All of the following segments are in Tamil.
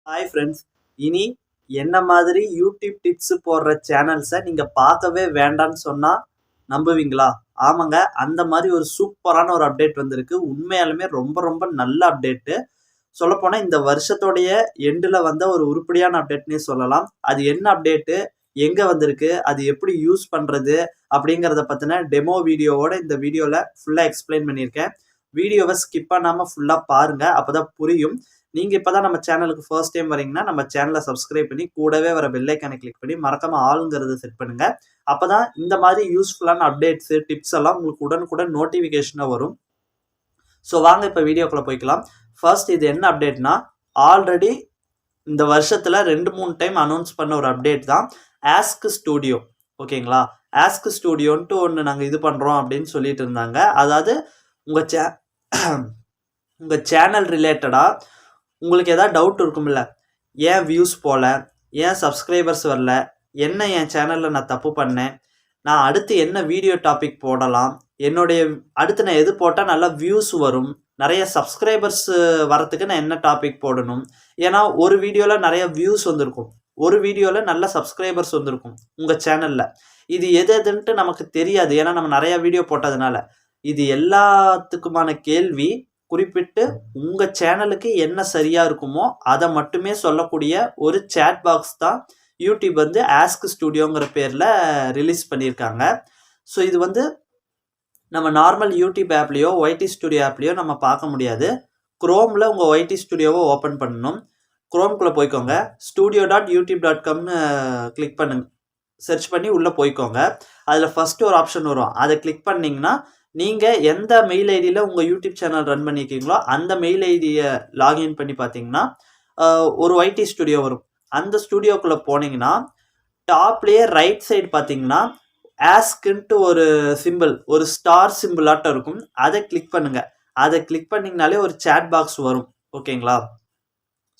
Hi friends. இனி என்ன மாதிரி யூடியூப் டிப்ஸ் போடுற சேனல்ஸை நீங்கள் பார்க்கவே வேண்டான்னு சொன்னால் நம்புவீங்களா? ஆமாங்க, அந்த மாதிரி ஒரு சூப்பரான ஒரு அப்டேட் வந்திருக்கு. உண்மையாலுமே ரொம்ப ரொம்ப நல்ல அப்டேட்டு. சொல்லப்போனால் இந்த வருஷத்தோடைய எண்டில் வந்த ஒரு உருப்படியான அப்டேட்னே சொல்லலாம். அது என்ன அப்டேட்டு, எங்கே வந்திருக்கு, அது எப்படி யூஸ் பண்ணுறது அப்படிங்கிறத பற்றின டெமோ வீடியோவோட இந்த வீடியோவில் ஃபுல்லாக எக்ஸ்பிளைன் பண்ணியிருக்கேன். வீடியோவை ஸ்கிப் பண்ணாமல் ஃபுல்லாக பாருங்கள், அப்போ தான் புரியும். நீங்கள் இப்போ தான் நம்ம சேனலுக்கு ஃபர்ஸ்ட் டைம் வரீங்கன்னா நம்ம சேனலை சப்ஸ்கிரைப் பண்ணி கூடவே வர பெல் ஐக்கானை கிளிக் பண்ணி மறக்காம ஆளுங்கிறத செட் பண்ணுங்கள். அப்போ தான் இந்த மாதிரி யூஸ்ஃபுல்லான அப்டேட்ஸு டிப்ஸ் எல்லாம் உங்களுக்கு உடனுக்குடன் நோட்டிஃபிகேஷனாக வரும். ஸோ வாங்க இப்போ வீடியோக்குள்ளே போய்க்கலாம். ஃபர்ஸ்ட் இது என்ன அப்டேட்னா, ஆல்ரெடி இந்த வருஷத்தில் 2-3 டைம் அனௌன்ஸ் பண்ண ஒரு அப்டேட் தான் ஆஸ்க் ஸ்டூடியோ. ஓகேங்களா? ஆஸ்க் ஸ்டூடியோன்ட்டு ஒன்று நாங்கள் இது பண்ணுறோம் அப்படின்னு சொல்லிட்டு இருந்தாங்க. அதாவது உங்கள் சேனல் ரிலேட்டடாக உங்களுக்கு ஏதாவது டவுட் இருக்கும்ல, ஏன் வியூஸ் போகல, ஏன் சப்ஸ்கிரைபர்ஸ் வரல, என்ன என் சேனலில் நான் தப்பு பண்ணேன், நான் அடுத்து என்ன வீடியோ டாபிக் போடலாம், என்னுடைய அடுத்து நான் எது போட்டால் நல்லா வியூஸ் வரும், நிறைய சப்ஸ்கிரைபர்ஸ் வரத்துக்கு நான் என்ன டாபிக் போடணும். ஏன்னா ஒரு வீடியோவில் நிறைய வியூஸ் வந்திருக்கும், ஒரு வீடியோவில் நல்ல சப்ஸ்கிரைபர்ஸ் வந்திருக்கும் உங்கள் சேனலில். இது எதுன்ட்டு நமக்கு தெரியாது, ஏன்னா நம்ம நிறையா வீடியோ போட்டதுனால. இது எல்லாத்துக்குமான கேள்வி குறிப்பிட்டு உங்கள் சேனலுக்கு என்ன சரியாக இருக்குமோ அதை மட்டுமே சொல்லக்கூடிய ஒரு சேட் பாக்ஸ் தான் யூடியூப் வந்து ஆஸ்க் ஸ்டூடியோங்கிற பேரில் ரிலீஸ் பண்ணியிருக்காங்க. ஸோ இது வந்து நம்ம நார்மல் யூடியூப் ஆப்லேயோ ஒய்டி ஸ்டுடியோ ஆப்லேயோ நம்ம பார்க்க முடியாது. குரோமில் உங்கள் ஒய்டி ஸ்டுடியோவை ஓப்பன் பண்ணணும். குரோம்குள்ளே போய்க்கோங்க, studio.youtube.comனு கிளிக் பண்ணுங்க, சர்ச் பண்ணி உள்ளே போய்க்கோங்க. அதில் ஃபஸ்ட்டு ஒரு ஆப்ஷன் வரும், அதை கிளிக் பண்ணிங்கன்னா நீங்கள் எந்த மெயில் ஐடியில் உங்கள் யூடியூப் சேனல் ரன் பண்ணியிருக்கீங்களோ அந்த மெயில் ஐடியை லாகின் பண்ணி பார்த்தீங்கன்னா ஒரு ஒய்டி ஸ்டுடியோ வரும். அந்த ஸ்டுடியோக்குள்ளே போனீங்கன்னா டாப்லேயே ரைட் சைடு பார்த்தீங்கன்னா ஆஸ்க்குன்ட்டு ஒரு சிம்பிள், ஒரு ஸ்டார் சிம்பிளாட்டம் இருக்கும். அதை கிளிக் பண்ணுங்கள். அதை கிளிக் பண்ணிங்கனாலே ஒரு சேட் பாக்ஸ் வரும். ஓகேங்களா?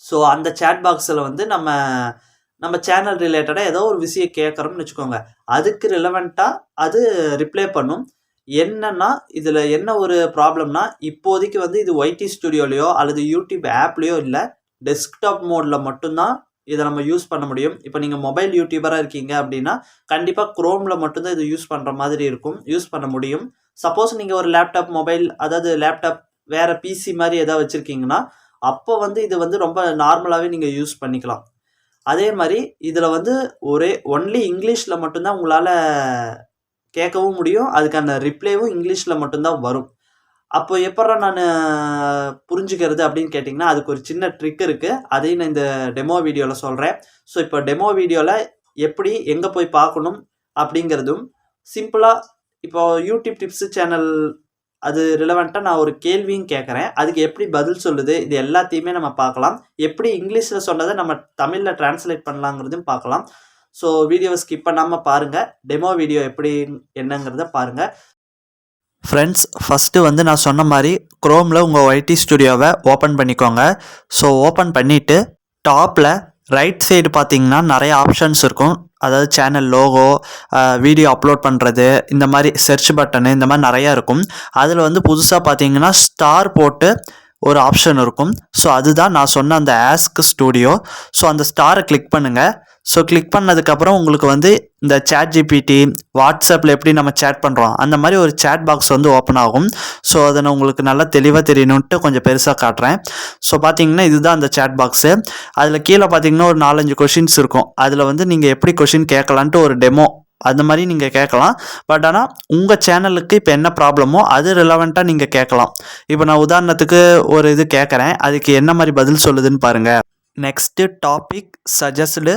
ஸோ அந்த சேட் பாக்ஸில் வந்து நம்ம சேனல் ரிலேட்டடாக ஏதோ ஒரு விஷயம் கேட்குறோம்னு வச்சுக்கோங்க, அதுக்கு ரிலவெண்ட்டாக அது ரிப்ளை பண்ணும். என்னன்னா இதில் என்ன ஒரு ப்ராப்ளம்னா, இப்போதைக்கு வந்து இது ஒய்டி ஸ்டுடியோலையோ அல்லது யூடியூப் ஆப்லேயோ இல்லை, டெஸ்க்டாப் மோடில் மட்டும்தான் இதை நம்ம யூஸ் பண்ண முடியும். இப்போ நீங்கள் மொபைல் யூடியூபராக இருக்கீங்க அப்படின்னா கண்டிப்பாக குரோமில் மட்டும்தான் இது யூஸ் பண்ணுற மாதிரி இருக்கும், யூஸ் பண்ண முடியும். சப்போஸ் நீங்கள் ஒரு லேப்டாப் மொபைல், அதாவது லேப்டாப் வேறு பிசி மாதிரி எதாவது வச்சுருக்கீங்கன்னா அப்போ வந்து இது வந்து ரொம்ப நார்மலாகவே நீங்கள் யூஸ் பண்ணிக்கலாம். அதே மாதிரி இதில் வந்து ஒன்லி இங்கிலீஷில் மட்டும்தான் உங்களால் கேட்கவும் முடியும், அதுக்கான ரிப்ளைவும் இங்கிலீஷில் மட்டும்தான் வரும். அப்போ எப்போ நான் புரிஞ்சுக்கிறது அப்படின்னு கேட்டிங்கன்னா அதுக்கு ஒரு சின்ன ட்ரிக் இருக்குது, அதையும் நான் இந்த டெமோ வீடியோவில் சொல்கிறேன். ஸோ இப்போ டெமோ வீடியோவில் எப்படி எங்கே போய் பார்க்கணும் அப்படிங்கிறதும் சிம்பிளாக, இப்போ யூடியூப் டிப்ஸ் சேனல் அது ரிலவெண்ட்டாக நான் ஒரு கேள்வியும் கேட்குறேன், அதுக்கு எப்படி பதில் சொல்லுது, இது எல்லாத்தையுமே நம்ம பார்க்கலாம். எப்படி இங்கிலீஷில் சொன்னதை நம்ம தமிழில் டிரான்ஸ்லேட் பண்ணலாங்கிறதும் பார்க்கலாம். ஸோ வீடியோவை ஸ்கிப் பண்ணாமல் பாருங்கள், டெமோ வீடியோ எப்படி என்னங்கிறத பாருங்கள். ஃப்ரெண்ட்ஸ், ஃபஸ்ட்டு வந்து நான் சொன்ன மாதிரி குரோமில் உங்கள் ஒய்டி ஸ்டுடியோவை ஓப்பன் பண்ணிக்கோங்க. ஸோ ஓப்பன் பண்ணிவிட்டு டாப்பில் ரைட் சைடு பார்த்தீங்கன்னா நிறைய ஆப்ஷன்ஸ் இருக்கும். அதாவது சேனல் லோகோ, வீடியோ அப்லோட் பண்ணுறது, இந்த மாதிரி சர்ச் பட்டனு, இந்த மாதிரி நிறையா இருக்கும். அதில் வந்து புதுசாக பார்த்தீங்கன்னா ஸ்டார் போட்டு ஒரு ஆப்ஷன் இருக்கும். ஸோ அதுதான் நான் சொன்ன அந்த ஆஸ்க் ஸ்டூடியோ. ஸோ அந்த ஸ்டாரை கிளிக் பண்ணுங்கள். ஸோ கிளிக் பண்ணதுக்கப்புறம் உங்களுக்கு வந்து இந்த சேட் ஜிபிடி, வாட்ஸ்அப்பில் எப்படி நம்ம சேட் பண்ணுறோம் அந்த மாதிரி ஒரு சேட் பாக்ஸ் வந்து ஓப்பன் ஆகும். ஸோ அதை நான் உங்களுக்கு நல்லா தெளிவாக தெரியணுன்ட்டு கொஞ்சம் பெருசாக காட்டுறேன். ஸோ பார்த்தீங்கன்னா இதுதான் அந்த சேட் பாக்ஸு. அதில் கீழே பார்த்தீங்கன்னா ஒரு 4-5 கொஷின்ஸ் இருக்கும். அதில் வந்து நீங்கள் எப்படி கொஷின் கேட்கலான்ட்டு ஒரு டெமோ அந்த மாதிரி நீங்கள் கேட்கலாம். பட் ஆனால் உங்கள் சேனலுக்கு இப்போ என்ன ப்ராப்ளமோ அது ரிலவெண்ட்டாக நீங்கள் கேட்கலாம். இப்போ நான் உதாரணத்துக்கு ஒரு இது கேட்குறேன், அதுக்கு என்ன மாதிரி பதில் சொல்லுதுன்னு பாருங்கள். நெக்ஸ்ட்டு டாபிக் சஜஸ்டு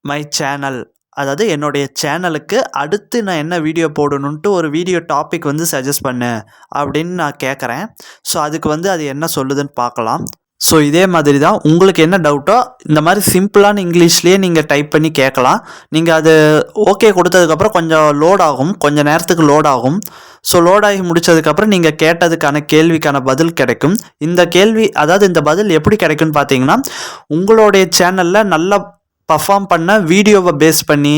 மை சேனல், அதாவது என்னுடைய சேனலுக்கு அடுத்து நான் என்ன வீடியோ போடணுன்ட்டு ஒரு வீடியோ டாபிக் வந்து சஜஸ்ட் பண்ணு அப்படின்னு நான் கேட்குறேன். ஸோ அதுக்கு வந்து அது என்ன சொல்லுதுன்னு பார்க்கலாம். ஸோ இதே மாதிரி தான் உங்களுக்கு என்ன டவுட்டோ இந்த மாதிரி சிம்பிளான இங்கிலீஷ்லேயே நீங்கள் டைப் பண்ணி கேட்கலாம். நீங்கள் அது ஓகே கொடுத்ததுக்கப்புறம் கொஞ்சம் லோட் ஆகும், கொஞ்சம் நேரத்துக்கு லோட் ஆகும். ஸோ லோட் ஆகி முடித்ததுக்கப்புறம் நீங்கள் கேட்டதுக்கான கேள்விக்கான பதில் கிடைக்கும். இந்த கேள்வி, அதாவது இந்த பதில் எப்படி கிடைக்கும்னு பார்த்தீங்கன்னா, உங்களுடைய சேனலில் நல்ல பர்ஃபார்ம் பண்ண வீடியோவை பேஸ் பண்ணி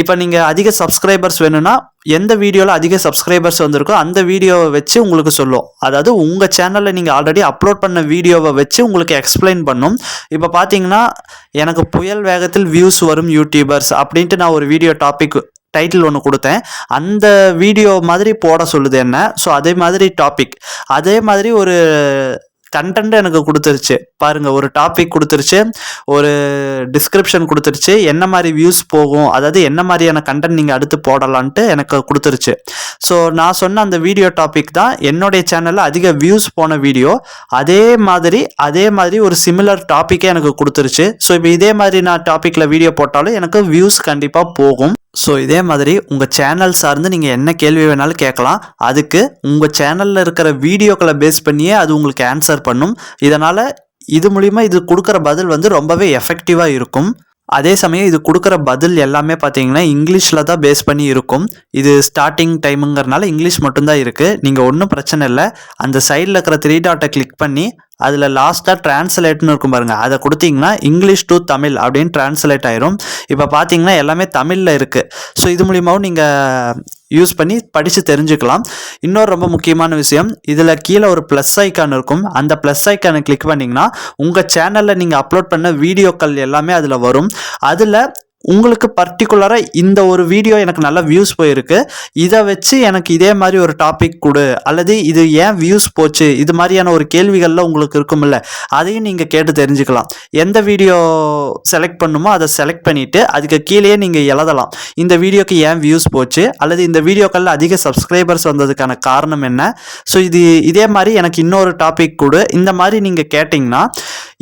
இப்போ நீங்கள் அதிக சப்ஸ்கிரைபர்ஸ் வேணும்னா எந்த வீடியோவில் அதிக சப்ஸ்கிரைபர்ஸ் வந்திருக்கோ அந்த வீடியோவை வச்சு உங்களுக்கு சொல்லும். அதாவது உங்கள் சேனலில் நீங்கள் ஆல்ரெடி அப்லோட் பண்ண வீடியோவை வச்சு உங்களுக்கு எக்ஸ்பிளைன் பண்ணும். இப்போ பார்த்தீங்கன்னா எனக்கு புயல் வேகத்தில் வியூஸ் வரும் யூடியூபர்ஸ் அப்படின்ட்டு நான் ஒரு வீடியோ டாபிக் டைட்டில் ஒன்று கொடுத்தேன். அந்த வீடியோ மாதிரி போட சொல்லுது என்ன. ஸோ அதே மாதிரி டாபிக் அதே மாதிரி ஒரு கண்டென்ட் எனக்கு கொடுத்துருச்சு பாருங்கள். ஒரு டாபிக் கொடுத்துருச்சு, ஒரு டிஸ்கிரிப்ஷன் கொடுத்துருச்சு, என்ன மாதிரி வியூஸ் போகும், அதாவது என்ன மாதிரியான கண்டென்ட் நீங்கள் அடுத்து போடலான்ட்டு எனக்கு கொடுத்துருச்சு. ஸோ நான் சொன்ன அந்த வீடியோ டாபிக் தான் என்னுடைய சேனலில் அதிக வியூஸ் போன வீடியோ. அதே மாதிரி ஒரு சிமிலர் டாப்பிக்கே எனக்கு கொடுத்துருச்சு. ஸோ இப்போ இதே மாதிரி நான் டாப்பிக்கில் வீடியோ போட்டாலும் எனக்கு வியூஸ் கண்டிப்பாக போகும். ஸோ இதே மாதிரி உங்கள் சேனல் சார்ந்து நீங்கள் என்ன கேள்வி வேணாலும் கேட்கலாம். அதுக்கு உங்கள் சேனலில் இருக்கிற வீடியோக்களை பேஸ் பண்ணியே அது உங்களுக்கு ஆன்சர் பண்ணும். இதனால் இது மூலிமா இது கொடுக்குற பதில் வந்து ரொம்பவே எஃபெக்டிவாக இருக்கும். அதே சமயம் இது கொடுக்குற பதில் எல்லாமே பார்த்தீங்கன்னா இங்கிலீஷில் தான் பேஸ் பண்ணி இருக்கும். இது ஸ்டார்டிங் டைமுங்கிறனால இங்கிலீஷ் மட்டும்தான் இருக்குது. நீங்கள் ஒன்றும் பிரச்சனை இல்லை. அந்த சைடில் இருக்கிற 3 டாட்டை கிளிக் பண்ணி அதில் லாஸ்ட்டாக ட்ரான்ஸ்லேட்னு இருக்கும் பாருங்கள், அதை கொடுத்தீங்கன்னா இங்கிலீஷ் டு தமிழ் அப்படின்னு ட்ரான்ஸ்லேட் ஆயிரும். இப்போ பார்த்தீங்கன்னா எல்லாமே தமிழில் இருக்குது. ஸோ இது மூலிமாவும் நீங்கள் யூஸ் பண்ணி படித்து தெரிஞ்சுக்கலாம். இன்னொரு ரொம்ப முக்கியமான விஷயம், இதில் கீழே ஒரு ப்ளஸ் ஐக்கான் இருக்கும். அந்த ப்ளஸ் ஐக்கானை கிளிக் பண்ணிங்கன்னா உங்கள் சேனலில் நீங்கள் அப்லோட் பண்ண வீடியோக்கள் எல்லாமே அதில் வரும். அதில் உங்களுக்கு பர்டிகுலராக இந்த ஒரு வீடியோ எனக்கு நல்ல வியூஸ் போயிருக்கு, இதை வச்சு எனக்கு இதே மாதிரி ஒரு டாபிக் கொடு, அல்லது இது ஏன் வியூஸ் போச்சு, இது மாதிரியான ஒரு கேள்விகளில் உங்களுக்கு இருக்கும்ல, அதையும் நீங்கள் கேட்டு தெரிஞ்சுக்கலாம். எந்த வீடியோ செலக்ட் பண்ணுமோ அதை செலக்ட் பண்ணிவிட்டு அதுக்கு கீழேயே நீங்கள் எழுதலாம், இந்த வீடியோக்கு ஏன் வியூஸ் போச்சு, அல்லது இந்த வீடியோக்களில் அதிக சப்ஸ்கிரைபர்ஸ் வந்ததுக்கான காரணம் என்ன. ஸோ இதே மாதிரி எனக்கு இன்னொரு டாபிக் கொடு, இந்த மாதிரி நீங்கள் கேட்டிங்கன்னா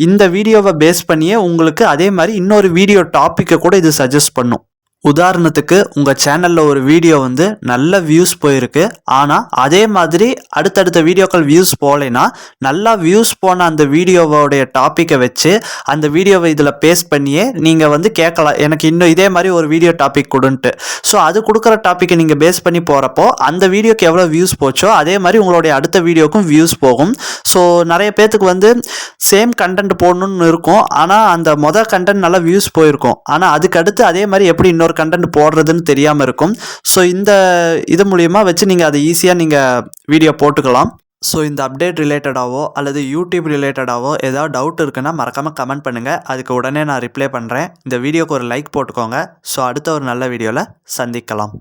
இந்த வீடியோவை பேஸ் பண்ணியே உங்களுக்கு அதே மாதிரி இன்னொரு வீடியோ டாப்பிக்கை கூட இது சஜஸ்ட் பண்ணும். உதாரணத்துக்கு உங்கள் சேனலில் ஒரு வீடியோ வந்து நல்ல வியூஸ் போயிருக்கு, ஆனால் அதே மாதிரி அடுத்தடுத்த வீடியோக்கள் வியூஸ் போகலைன்னா நல்லா வியூஸ் போன அந்த வீடியோவோடைய டாப்பிக்கை வச்சு அந்த வீடியோவை இதில் பேஸ்ட் பண்ணியே நீங்கள் வந்து கேட்கலாம், எனக்கு இன்னும் இதே மாதிரி ஒரு வீடியோ டாபிக் கொடுன்ட்டு. ஸோ அது கொடுக்குற டாப்பிக்கை நீங்கள் பேஸ் பண்ணி போகிறப்போ அந்த வீடியோக்கு எவ்வளோ வியூஸ் போச்சோ அதே மாதிரி உங்களுடைய அடுத்த வீடியோக்கும் வியூஸ் போகும். ஸோ நிறைய பேர்த்துக்கு வந்து சேம் கண்டென்ட் போடணும்னு இருக்கும், ஆனால் அந்த கண்டென்ட் நல்லா வியூஸ் போயிருக்கும், ஆனால் அதுக்கு அடுத்து அதே மாதிரி எப்படி இன்னொரு கண்டென்ட் போடுறதுன்னு தெரியாமல் இருக்கும். ஸோ இது மூலியமா வச்சு நீங்கள் அதை ஈஸியாக நீங்கள் வீடியோ போட்டுக்கலாம். ஸோ இந்த அப்டேட் ரிலேட்டடாவோ அல்லது யூடியூப் ரிலேட்டடாவோ ஏதாவது டவுட் இருக்குன்னா மறக்காமல் கமெண்ட் பண்ணுங்கள், அதுக்கு உடனே நான் ரிப்ளை பண்ணுறேன். இந்த வீடியோக்கு ஒரு லைக் போட்டுக்கோங்க. ஸோ அடுத்த ஒரு நல்ல வீடியோவில் சந்திக்கலாம்.